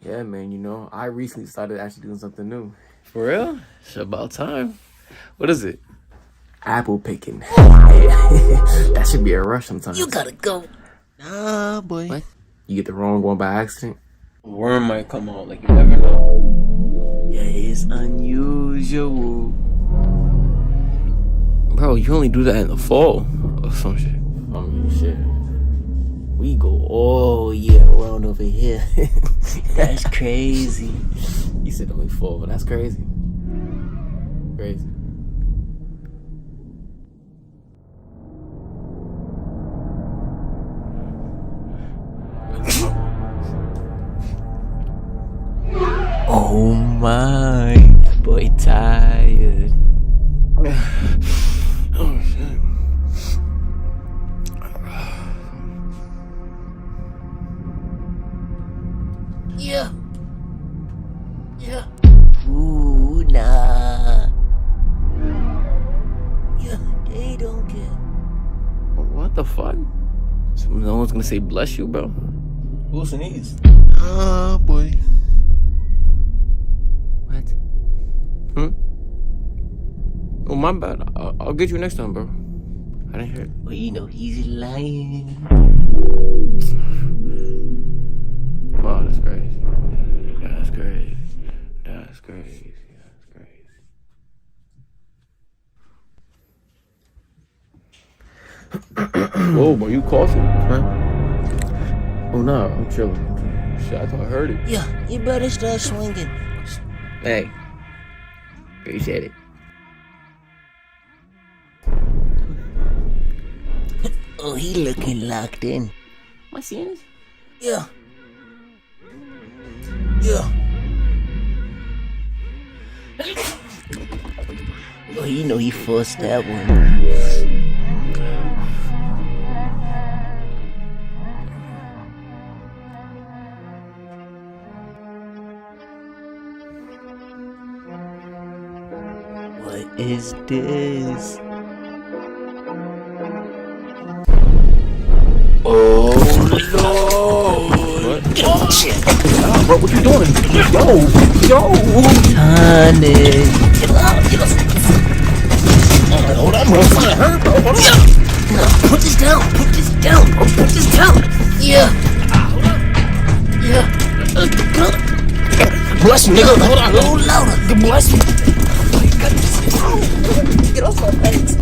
Yeah, man, you know, I recently started actually doing something new. For real? It's about time. What is it? Apple picking. That should be a rush sometimes. You gotta go. Nah, boy. What? You get the wrong one by accident? A worm might come out, like you never know. Yeah, it's unusual. Bro, you only do that in the fall or some shit. I mean, shit. We go all year round over here. That's crazy. You said only 4, but that's crazy. Crazy. Oh my, that boy tired. Oh shit. Yeah. Ooh, nah. Yeah, they don't care. What the fuck? No one's gonna say bless you, bro. Who's sneeze? Boy. What? Oh, my bad. I'll get you next time, bro. I didn't hear it. Well, you know he's lying. Wow, that's crazy. That's crazy. That's crazy. That's crazy. Whoa, bro, you coughing? Huh? Oh, no, I'm chilling. Shit, I thought I heard it. Yeah, you better start swinging. Hey. Appreciate it. Oh, he looking locked in. Am I seeing this? Yeah. Oh, you know he forced that one. What is this? Oh, Lord. Get off the shit. Bro, what you doing? Yo. Tonic. Get out. Hold on, bro. Hold on. No, put this down, bro. Put this down. Yeah. Bless me, nigga. Hold on. A little louder. Bless me. Get off my legs.